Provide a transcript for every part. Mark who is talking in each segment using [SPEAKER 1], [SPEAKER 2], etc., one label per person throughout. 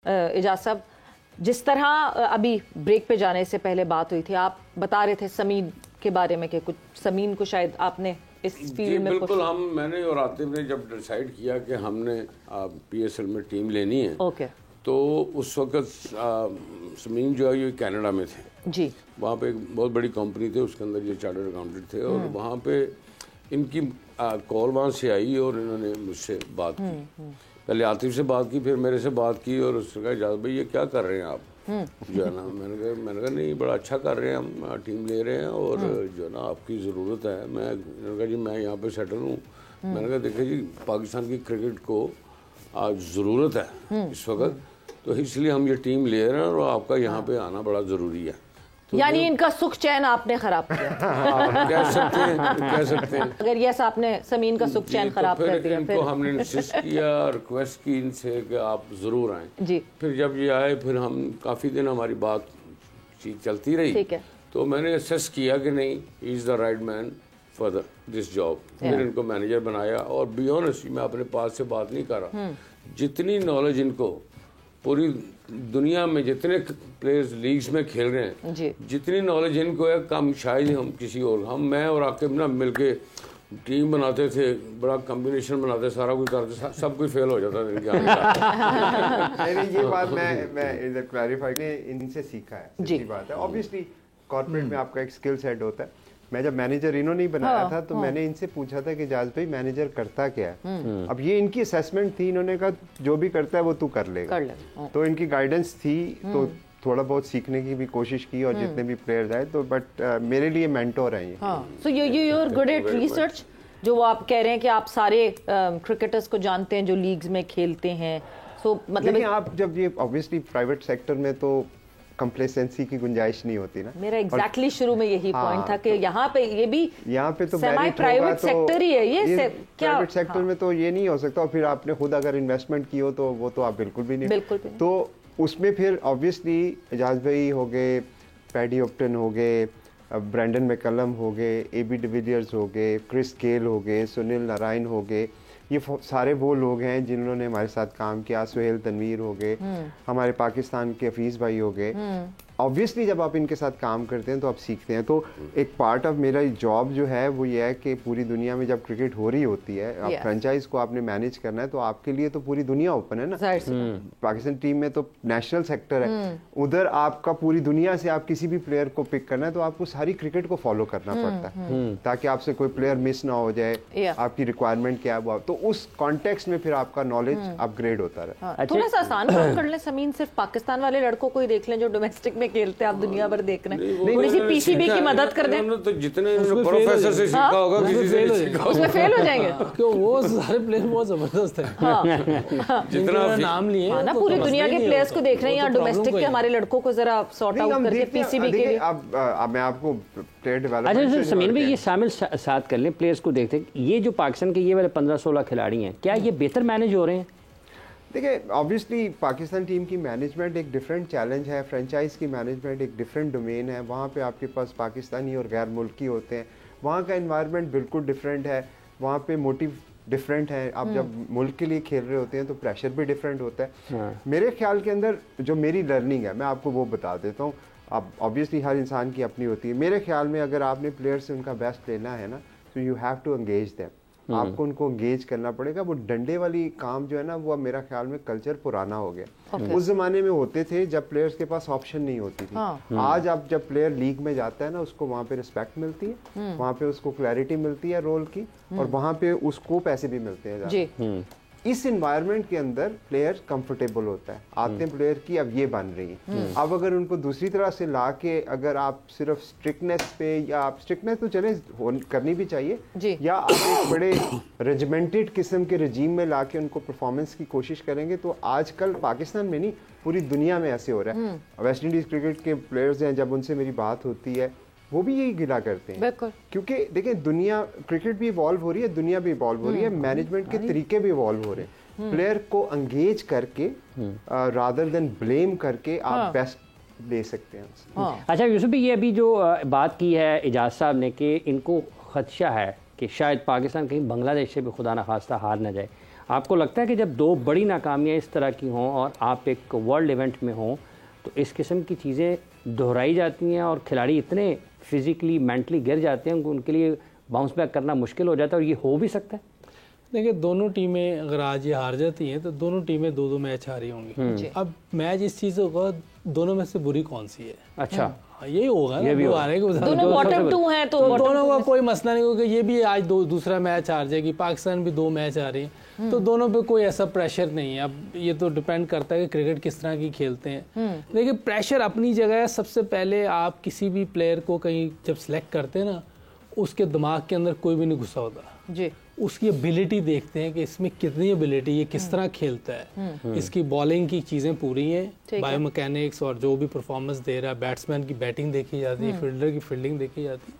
[SPEAKER 1] एजाज साहब, जिस तरह अभी ब्रेक पे जाने से पहले बात हुई थी, आप बता रहे थे समीन के बारे में कि कुछ समीन को शायद आपने इस फील्ड में
[SPEAKER 2] बिल्कुल मैंने और आतिफ ने जब डिसाइड किया कि हमने पीएसएल में टीम लेनी है,
[SPEAKER 1] ओके,
[SPEAKER 2] तो उस वक्त समीन जो है ये कनाडा में थे
[SPEAKER 1] जी।
[SPEAKER 2] वहाँ पे एक बहुत बड़ी कंपनी थी, उसके अंदर ये चार्टर्ड अकाउंटेंट थे और वहाँ पे इनकी कॉल वहाँ से आई और इन्होंने मुझसे बात की। पहले आतिफ से बात की, फिर मेरे से बात की और उसने कहा एजाज भाई ये क्या कर रहे हैं आप, जो है ना। मैंने कहा नहीं बड़ा अच्छा कर रहे हैं, हम टीम ले रहे हैं और जो है ना आपकी ज़रूरत है। मैंने कहा जी मैं यहाँ पे सेटल हूँ। मैंने कहा देखिए जी पाकिस्तान की क्रिकेट को आज ज़रूरत है इस वक्त, तो इसलिए हम ये टीम ले रहे हैं और आपका यहाँ पे आना बड़ा ज़रूरी है। तो
[SPEAKER 1] यानी इनका सुख चैन आपने खराब किया।
[SPEAKER 2] कह सकते हैं
[SPEAKER 1] अगर यस आपने समीन का सुख चैन खराब कर दिया,
[SPEAKER 2] इनको हमने इंसिस्ट किया, रिक्वेस्ट की इनसे कि आप ज़रूर आएँ
[SPEAKER 1] जी।
[SPEAKER 2] फिर जब ये आए फिर हम काफ़ी दिन हमारी बात चलती रही।
[SPEAKER 1] ठीक है।
[SPEAKER 2] तो मैंने असेस किया कि नहीं he is the right man for this job. फिर इनको मैनेजर बनाया और बी ऑनेस्ट मैं अपने पास से बात नहीं कर रहा, जितनी नॉलेज इनको पूरी दुनिया में जितने प्लेयर्स लीग्स में खेल रहे हैं
[SPEAKER 1] जी,
[SPEAKER 2] जितनी नॉलेज इनको है कम शायद ही हम किसी और मैं और आकिब ना मिलके टीम बनाते थे, बड़ा कॉम्बिनेशन बनाते, सारा कुछ करते, सब कुछ फेल हो जाता था इनके आगे।
[SPEAKER 3] ये बात मैं इधर क्लैरिफाई ने इनसे सीखा है, सच्ची बात है। ऑब्वियसली कॉर्पोरेट में आपका एक स्किल सेट होता है। मैं जब मैनेजर इन्होंने ही बनाया था तो मैंने इनसे पूछा था कि एजाज भाई मैनेजर करता क्या है। अब ये इनकी असेसमेंट थी, इन्होंने कहा जो भी करता है वो तू कर लेगा। तो इनकी गाइडेंस थी, तो थोड़ा बहुत सीखने की भी कोशिश की और जितने भी प्लेयर्स आए तो बट मेरे लिए मेंटोर हैं ये।
[SPEAKER 1] So you are good at research, जो वो आप कह रहे हैं कि आप सारे क्रिकेटर्स को जानते हैं जो लीग्स में खेलते हैं। सो मतलब
[SPEAKER 3] आप जब ये ऑब्वियसली प्राइवेट सेक्टर में तो कंप्लेसेंसी की गुंजाइश नहीं होती ना।
[SPEAKER 1] मेरा एग्जैक्टली शुरू में यही पॉइंट था कि यहाँ पे ये भी
[SPEAKER 3] यहाँ पे तो
[SPEAKER 1] प्राइवेट सेक्टर ही है ये क्या
[SPEAKER 3] प्राइवेट सेक्टर में तो ये नहीं हो सकता। और फिर आपने खुद अगर इन्वेस्टमेंट की हो तो वो तो आप बिल्कुल भी नहीं। तो उसमें फिर ऑब्वियसली एजाज भाई हो गए, पैडी ऑप्टन हो गए, ब्रैंडन मैकलम हो गए, एबी डिविलियर्स हो गए, क्रिस गेल हो गए, सुनील नारायण हो गए, ये सारे वो लोग हैं जिन्होंने हमारे साथ काम किया। सुहेल तनवीर हो गए, हमारे पाकिस्तान के हफीज भाई हो गए। ऑब्वियसली जब आप इनके साथ काम करते हैं तो आप सीखते हैं। तो एक पार्ट ऑफ मेरा जॉब जो है वो ये है कि पूरी दुनिया में जब क्रिकेट हो रही होती है, आप फ्रेंचाइज को आपने मैनेज करना है तो आपके लिए तो पूरी दुनिया ओपन है ना। पाकिस्तान टीम में तो नेशनल सेक्टर है, उधर आपका पूरी दुनिया से आप किसी भी प्लेयर को पिक करना है तो आपको सारी क्रिकेट को फॉलो करना पड़ता है ताकि आपसे कोई प्लेयर मिस ना हो जाए। आपकी रिक्वायरमेंट क्या है तो उस कॉन्टेक्स्ट में फिर आपका नॉलेज अपग्रेड होता रहे।
[SPEAKER 1] थोड़ा सा आसान काम कर लें समीन, सिर्फ पाकिस्तान वाले लड़कों को ही देख लें जो डोमेस्टिक में खेलते हैं, आप दुनिया भर देख रहे हैं, थोड़ी सी पीसीबी की मदद कर दें
[SPEAKER 2] तो जितने प्रोफेसर से सीखा होगा किसी से नहीं सीखा
[SPEAKER 1] उसमें फेल हो जाएंगे
[SPEAKER 4] क्यों वो सारे प्लेयर बहुत जबरदस्त हैं।
[SPEAKER 2] जितना
[SPEAKER 4] नाम लिए
[SPEAKER 1] ना पूरी दुनिया के प्लेयर्स को देख रहे हैं, यहाँ डोमेस्टिक के हमारे लड़कों को जरा सॉर्ट आउट करके पीसीबी के लिए।
[SPEAKER 3] अब मैं आपको प्लेयर डेवलपमेंट
[SPEAKER 5] अच्छा समीन भाई ये शामिल साथ कर लें प्लेयर्स को देखते हैं, ये जो पाकिस्तान के ये वाले 15-16 खिलाड़ी हैं क्या ये बेहतर मैनेज हो रहे हैं?
[SPEAKER 3] देखिए ऑब्वियसली पाकिस्तान टीम की मैनेजमेंट एक डिफरेंट चैलेंज है, फ्रेंचाइज की मैनेजमेंट एक डिफरेंट डोमेन है। वहाँ पे आपके पास पाकिस्तानी और गैर मुल्की होते हैं, वहाँ का एनवायरनमेंट बिल्कुल डिफरेंट है, वहाँ पे मोटिव डिफरेंट है। आप जब मुल्क के लिए खेल रहे होते हैं तो प्रेशर भी डिफरेंट होता है। मेरे ख्याल के अंदर जो मेरी लर्निंग है मैं आपको वो बता देता हूँ। अब ऑब्वियसली हर इंसान की अपनी होती है। मेरे ख्याल में अगर आपने प्लेयर से उनका बेस्ट लेना है ना तो you have to engage them, आपको उनको एंगेज करना पड़ेगा। वो डंडे वाली काम जो है ना वो मेरा ख्याल में कल्चर पुराना हो गया। उस जमाने में होते थे जब प्लेयर्स के पास ऑप्शन नहीं होती थी। आज आप जब प्लेयर लीग में जाता है ना उसको वहाँ पे रिस्पेक्ट मिलती है, वहाँ पे उसको क्लैरिटी मिलती है रोल की और वहाँ पे उसको पैसे भी मिलते हैं। इस एनवायरनमेंट के अंदर प्लेयर कंफर्टेबल होता है। आते हैं प्लेयर की अब ये बन रही है, अब अगर उनको दूसरी तरह से ला के अगर आप सिर्फ स्ट्रिक्टनेस पे या आप स्ट्रिक्टनेस तो चले करनी भी चाहिए या आप एक बड़े रेजिमेंटेड किस्म के रजीम में ला के उनको परफॉर्मेंस की कोशिश करेंगे तो आजकल पाकिस्तान में नहीं पूरी दुनिया में ऐसे हो रहा है। वेस्ट इंडीज क्रिकेट के प्लेयर्स हैं, जब उनसे मेरी बात होती है वो भी यही गिला करते हैं क्योंकि देखिए दुनिया क्रिकेट भी इवॉल्व हो रही है, दुनिया भी इवॉल्व हो रही है, मैनेजमेंट के तरीके भी इवॉल्व हो रहे हैं। प्लेयर को एंगेज करके रादर देन ब्लेम करके आप बेस्ट ले सकते हैं।
[SPEAKER 5] अच्छा यूसुफ भाई ये अभी जो बात की है एजाज साहब ने कि इनको खदशा है कि शायद पाकिस्तान कहीं बांग्लादेश से भी खुदा न खास्ता हार न जाए, आपको लगता है कि जब 2 बड़ी नाकामियाँ इस तरह की हों और आप एक वर्ल्ड इवेंट में हों तो इस किस्म की चीज़ें दोहराई जाती हैं और खिलाड़ी इतने फिज़िकली मेंटली गिर जाते हैं उनके लिए बाउंस बैक करना मुश्किल हो जाता है, और ये हो भी सकता है?
[SPEAKER 4] देखिए, दोनों टीमें अगर आज ये हार जाती हैं तो दोनों टीमें 2-2 मैच हारी होंगी। अब मैच इस चीज़ होगा दोनों में से बुरी कौन सी है।
[SPEAKER 5] अच्छा,
[SPEAKER 4] यही होगा ना,
[SPEAKER 1] दोनों बॉटम 2 हैं तो
[SPEAKER 4] दोनों का कोई मसला नहीं होगा। ये भी आज दूसरा मैच हार जाएगी, पाकिस्तान भी 2 मैच हारी, तो दोनों पे कोई ऐसा प्रेशर नहीं है। अब ये तो डिपेंड करता है कि क्रिकेट किस तरह की खेलते हैं। देखिए, प्रेशर अपनी जगह है। सबसे पहले आप किसी भी प्लेयर को कहीं जब सिलेक्ट करते हैं ना, उसके दिमाग के अंदर कोई भी नहीं घुसा होता जी। उसकी एबिलिटी देखते हैं कि इसमें कितनी एबिलिटी, ये किस तरह खेलता है, इसकी बॉलिंग की चीज़ें पूरी हैं, बायोमैकेनिक्स और जो भी परफॉर्मेंस दे रहा है, बैट्समैन की बैटिंग देखी जाती है, फील्डर की फील्डिंग देखी जाती है।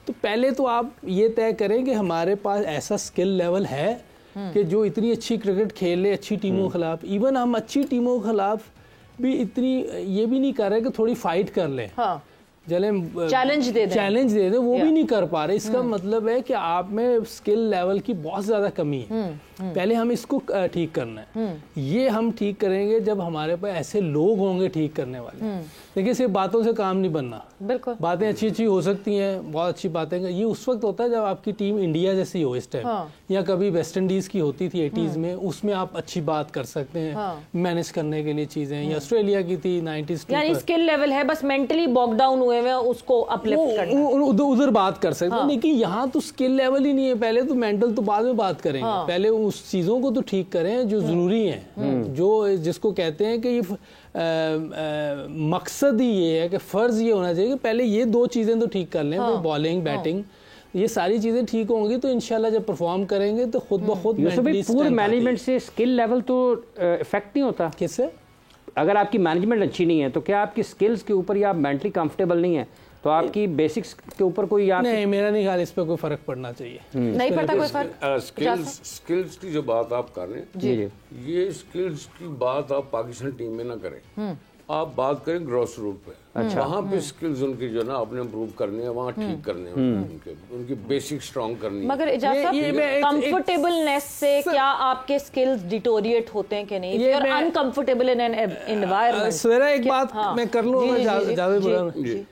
[SPEAKER 4] तो पहले तो आप ये तय करें कि हमारे पास ऐसा स्किल लेवल है कि जो इतनी अच्छी क्रिकेट खेले अच्छी टीमों के खिलाफ। इवन हम अच्छी टीमों के खिलाफ भी इतनी ये भी नहीं कर रहे कि थोड़ी फाइट कर लें,
[SPEAKER 1] चैलेंज दे
[SPEAKER 4] दें, वो भी नहीं कर पा रहे। इसका मतलब है कि आप में स्किल लेवल की बहुत ज्यादा कमी है। पहले हम इसको ठीक करना है। ये हम ठीक करेंगे जब हमारे पास ऐसे लोग होंगे ठीक करने वाले। देखिए, सिर्फ बातों से काम नहीं बनना। बिल्कुल, बातें अच्छी अच्छी हो सकती हैं, बहुत अच्छी बातें। ये उस वक्त होता है जब आपकी टीम इंडिया जैसी हो इस टाइम, या कभी वेस्ट इंडीज की होती थी 80s में, उसमें आप अच्छी बात कर सकते हैं मैनेज करने के लिए चीजें। या ऑस्ट्रेलिया की थी 90s,
[SPEAKER 1] यानी स्किल लेवल है, बस मेंटली बॉक डाउन हुए हैं, उसको अपलिफ्ट करना,
[SPEAKER 4] उधर बात कर सकते हैं। लेकिन यहाँ तो स्किल लेवल ही नहीं है। पहले तो मेंटल तो बाद में बात करेंगे, पहले उस चीजों को तो ठीक करें जो जरूरी है, जो जिसको कहते हैं कि ये मकसद ही ये है कि फर्ज ये होना चाहिए कि पहले ये 2 चीजें तो ठीक कर लें, बॉलिंग बैटिंग, ये सारी चीजें ठीक होंगी तो इंशाल्लाह जब परफॉर्म करेंगे तो खुद ब खुद
[SPEAKER 5] पूरे मैनेजमेंट से स्किल लेवल तो इफेक्ट नहीं होता।
[SPEAKER 4] किससे?
[SPEAKER 5] अगर आपकी मैनेजमेंट अच्छी नहीं है तो क्या आपकी स्किल्स के ऊपर या आप मेंटली कंफर्टेबल नहीं है तो आपकी बेसिक्स के ऊपर कोई
[SPEAKER 4] नहीं, मेरा नहीं ख्याल इस पर कोई फर्क पड़ना चाहिए।
[SPEAKER 1] नहीं पड़ता कोई फर्क।
[SPEAKER 2] स्किल्स की जो बात आप कर रहे हैं, ये स्किल्स की बात आप पाकिस्तान टीम में ना करें, आप बात करें ग्रॉस रूट पे। अच्छा, वहाँ पे स्किल्स उनकी जो ना अपने इम्प्रूव करने हैं, वहाँ ठीक करने हैं, उनकी बेसिक स्ट्रॉन्ग करनी है।
[SPEAKER 1] मगर कंफर्टेबलनेस से क्या आपके स्किल्स डिटोरिएट होते हैं कि नहीं? Uncomfortable in an environment.
[SPEAKER 4] Savera एक बात मैं कर लूँ,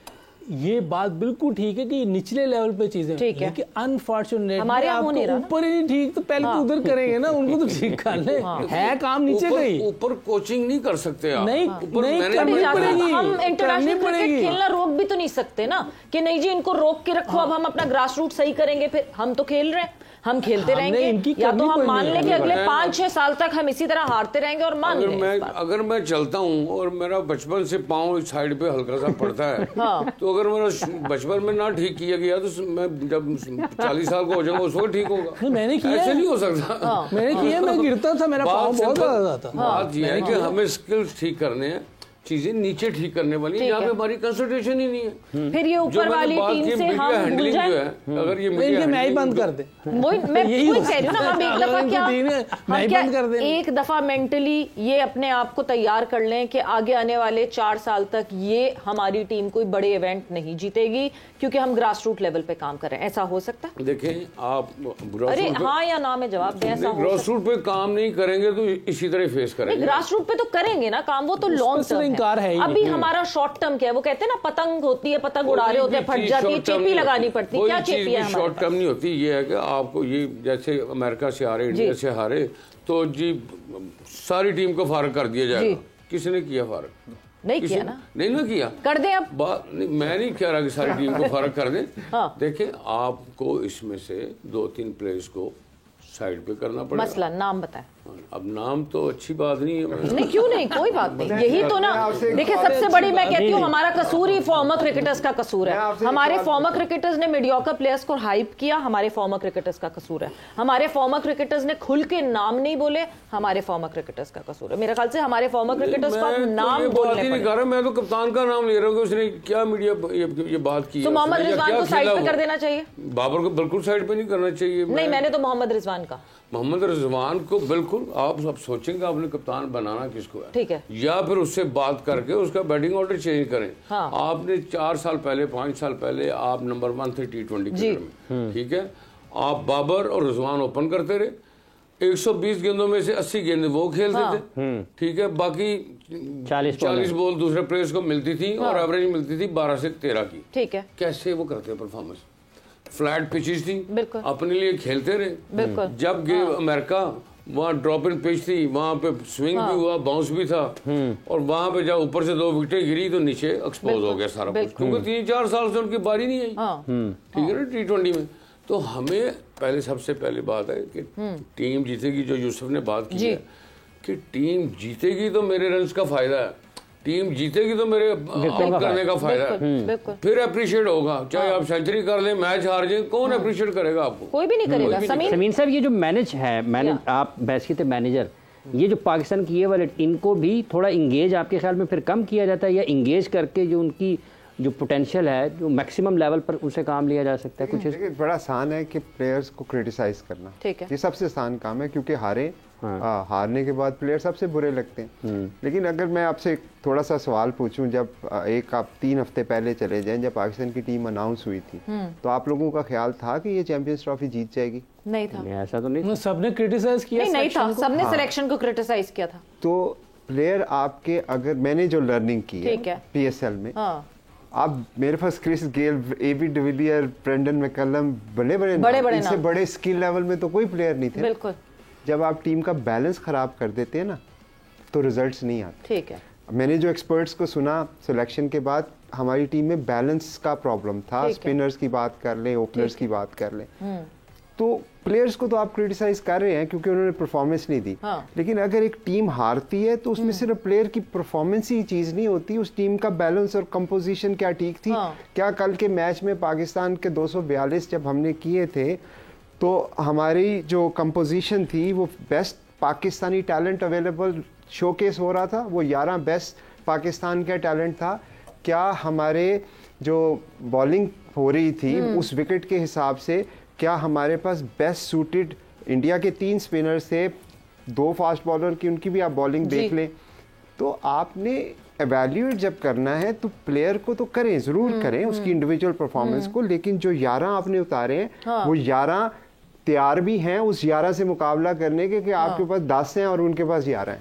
[SPEAKER 4] ये बात बिल्कुल ठीक है कि निचले लेवल पे चीजें ठीक है, अनफॉर्चुनेटली
[SPEAKER 1] हमारे यहाँ होने रहा,
[SPEAKER 4] ऊपर ही नहीं ठीक तो पहले तो उधर करेंगे ना, उनको तो ठीक कर ले। है काम नीचे कहीं,
[SPEAKER 2] ऊपर कोचिंग नहीं कर सकते आप।
[SPEAKER 4] नहीं
[SPEAKER 1] करनी पड़ेगी। हम इंटरनेशनल क्रिकेट खेलना रोक भी तो नहीं सकते ना कि नहीं जी इनको रोक के रखो, अब हम अपना ग्रास रूट सही करेंगे। फिर हम तो खेल रहे हैं, हम खेलते रहेंगे, या तो हम मान लें कि अगले 5-6 साल तक हम इसी तरह हारते रहेंगे और मान लें।
[SPEAKER 2] अगर मैं चलता हूँ और मेरा बचपन से पाँव साइड पे हल्का सा पड़ता है, तो अगर मेरा बचपन में ना ठीक किया गया तो मैं जब 40 साल का हो जाऊंगा उस वक्त ठीक होगा।
[SPEAKER 4] मैंने किया,
[SPEAKER 2] ऐसे नहीं हो सकता।
[SPEAKER 4] मैंने किया, मैं गिरता था, मेरा पाँव बहुत ज्यादा था।
[SPEAKER 2] बात यह है कि हमें स्किल्स ठीक करने हैं, चीजें नीचे ठीक करने वाली, यहाँ पे हमारी कंसंट्रेशन ही नहीं है।
[SPEAKER 1] फिर ये ऊपर वाली टीम से हम भूल जाएं,
[SPEAKER 2] अगर ये
[SPEAKER 4] मैं ही बंद कर दे,
[SPEAKER 1] वही मैं कह रही हूँ ना। हम एक दफा एक दफा मेंटली ये अपने आप को तैयार कर लें कि आगे आने वाले 4 साल तक ये हमारी टीम कोई बड़े इवेंट नहीं जीतेगी क्योंकि हम ग्रास रूट लेवल पे काम कर रहे हैं। ऐसा हो सकता है?
[SPEAKER 2] देखें आप,
[SPEAKER 1] अरे हाँ या ना में जवाब दें। ऐसा
[SPEAKER 2] ग्रास रूट पे काम नहीं करेंगे तो इसी तरह फेस करेंगे।
[SPEAKER 1] ग्रास रूट पे तो करेंगे ना काम, वो तो लॉन्ग टर्म है। अभी हमारा शॉर्ट टर्म क्या है? वो कहते हैं ना पतंग होती है, पतंग उड़ा रहे होते हैं, फट जाती है, चेपी लगानी पड़ती है। क्या चेपी है?
[SPEAKER 2] शॉर्ट टर्म नहीं होती। ये है कि आपको ये जैसे अमेरिका से हारे, इंडिया से हारे तो जी सारी टीम को फारग कर दिया जाएगा। किसने किया फारग?
[SPEAKER 1] नहीं किया ना,
[SPEAKER 2] नहीं किया,
[SPEAKER 1] कर दे अब।
[SPEAKER 2] मैं नहीं कह रहा कि सारी टीम को फर्क कर दें। देखें, आपको इसमें से 2-3 प्लेयर्स को साइड पे करना पड़ेगा।
[SPEAKER 1] मसला नाम बताएं।
[SPEAKER 2] अब नाम तो अच्छी बात नहीं है।
[SPEAKER 1] नहीं क्यों नहीं, कोई बात नहीं। यही तो ना, देखिए सबसे बड़ी मैं कहती हूँ हमारा कसूर ही फॉर्मर क्रिकेटर्स का कसूर है। हमारे फॉर्मर क्रिकेटर्स ने मीडियोकर प्लेयर्स को हाइप किया, हमारे फॉर्मर क्रिकेटर्स का कसूर है। हमारे फॉर्मर क्रिकेटर्स ने खुल के नाम नहीं बोले, हमारे फॉर्मर क्रिकेटर्स का कसूर है। मेरे ख्याल से हमारे फॉर्मर क्रिकेटर्स को नाम बोलने पड़े।
[SPEAKER 2] मैं तो कप्तान का नाम ले रहा हूँ, उसने क्या मीडिया ये बात की।
[SPEAKER 1] तो मोहम्मद रिजवान को साइड पे कर देना चाहिए।
[SPEAKER 2] बाबर को बिल्कुल साइड पे नहीं करना चाहिए।
[SPEAKER 1] नहीं, मैंने तो मोहम्मद रिजवान का,
[SPEAKER 2] मोहम्मद रिजवान को बिल्कुल आप सब सोचेंगे आपने कप्तान बनाना किसको है,
[SPEAKER 1] ठीक है, या
[SPEAKER 2] फिर उससे बात करके उसका बैटिंग ऑर्डर चेंज करें। हाँ। आपने 4 साल पहले 5 साल पहले आप नंबर 1 थे T20 क्रिकेट में, ठीक है, आप बाबर और रिजवान ओपन करते रहे, 120 गेंदों में से 80 गेंदें वो खेलते थे, ठीक है, बाकी 40 बॉल दूसरे प्लेयर्स को मिलती थी और एवरेज मिलती थी 12 से 13 की।
[SPEAKER 1] ठीक है,
[SPEAKER 2] कैसे वो करते हैं परफॉर्मेंस? फ्लैट पिचेस थी,
[SPEAKER 1] बिल्कुल
[SPEAKER 2] अपने लिए खेलते रहे,
[SPEAKER 1] बिल्कुल।
[SPEAKER 2] जब गेम अमेरिका वहाँ ड्रॉप इन पिच थी, वहाँ पे स्विंग भी हुआ, बाउंस भी था, और वहाँ पे जब ऊपर से 2 विकेटें गिरी तो नीचे एक्सपोज हो गया सारा कुछ, क्योंकि 3-4 साल से उनकी बारी नहीं आई, ठीक है ना, T20 में। तो हमें पहले सबसे पहले बात है कि टीम जीतेगी, जो यूसुफ ने बात की है कि टीम जीतेगी तो मेरे रन्स का फायदा है, टीम जीतेगी तो मेरे आउट करने का फायदा है, फिर अप्रिशिएट होगा, चाहे आप सेंचुरी कर लें, मैच हार जाए, कौन अप्रिशिएट करेगा आपको?
[SPEAKER 1] कोई भी नहीं करेगा।
[SPEAKER 5] समीन साहब, ये जो मैनेज आप बैस थे मैनेजर, ये जो पाकिस्तान की ये वाले, इनको भी थोड़ा इंगेज आपके ख्याल में फिर कम किया जाता है, या इंगेज करके जो उनकी जो पोटेंशियल है, जो मैक्सिमम लेवल पर उनसे काम लिया जा सकता है? कुछ
[SPEAKER 3] बड़ा आसान है कि प्लेयर्स को क्रिटिसाइज करना, ठीक है, ये सबसे आसान काम है, क्योंकि हारने के बाद प्लेयर सबसे बुरे लगते हैं। लेकिन अगर मैं आपसे थोड़ा सा सवाल पूछूं, जब आप 3 हफ्ते पहले चले जाएं, जब पाकिस्तान की टीम अनाउंस हुई थी, तो आप लोगों का ख्याल था कि ये चैंपियंस ट्रॉफी जीत जाएगी?
[SPEAKER 1] नहीं था,
[SPEAKER 5] ऐसा तो नहीं,
[SPEAKER 4] सबने क्रिटिसाइज किया,
[SPEAKER 1] नहीं था, सबने सिलेक्शन को क्रिटिसाइज किया था।
[SPEAKER 3] तो प्लेयर आपके, अगर मैंने जो लर्निंग की है PSL में, आप मेरे पास Chris Gayle, AB de Villiers, Brendon McCullum, बड़े इनसे बड़े स्किल लेवल में तो कोई प्लेयर नहीं थे।
[SPEAKER 1] बिल्कुल।
[SPEAKER 3] जब आप टीम का बैलेंस खराब कर देते हैं ना, तो रिजल्ट्स नहीं आते। ठीक है, मैंने जो एक्सपर्ट्स को सुना सिलेक्शन के बाद, हमारी टीम में बैलेंस का प्रॉब्लम था। स्पिनर्स की बात कर लें, ओपनर्स की बात कर लें, तो प्लेयर्स को तो आप क्रिटिसाइज कर रहे हैं क्योंकि उन्होंने परफॉर्मेंस नहीं दी, लेकिन अगर एक टीम हारती है तो उसमें सिर्फ प्लेयर की परफॉर्मेंस ही चीज नहीं होती, उस टीम का बैलेंस और कंपोजिशन क्या ठीक थी। क्या कल के मैच में पाकिस्तान के 242 जब हमने किए थे, तो हमारी जो कंपोजिशन थी वो best Pakistani talent available showcase हो रहा था, वो 11 बेस्ट पाकिस्तान का टैलेंट था। क्या हमारे जो बॉलिंग हो रही थी उस विकेट के हिसाब से, क्या हमारे पास बेस्ट सूटेड, इंडिया के 3 स्पिनर्स थे, 2 फास्ट बॉलर की, उनकी भी आप बॉलिंग देख लें। तो आपने एवेल्यूएट जब करना है तो प्लेयर को तो करें, जरूर करें उसकी इंडिविजुअल परफॉर्मेंस को, लेकिन जो 11 आपने उतारे हैं वो 11 तैयार भी हैं उस 11 से मुकाबला करने के, कि आपके पास 10 हैं और उनके पास 11 हैं।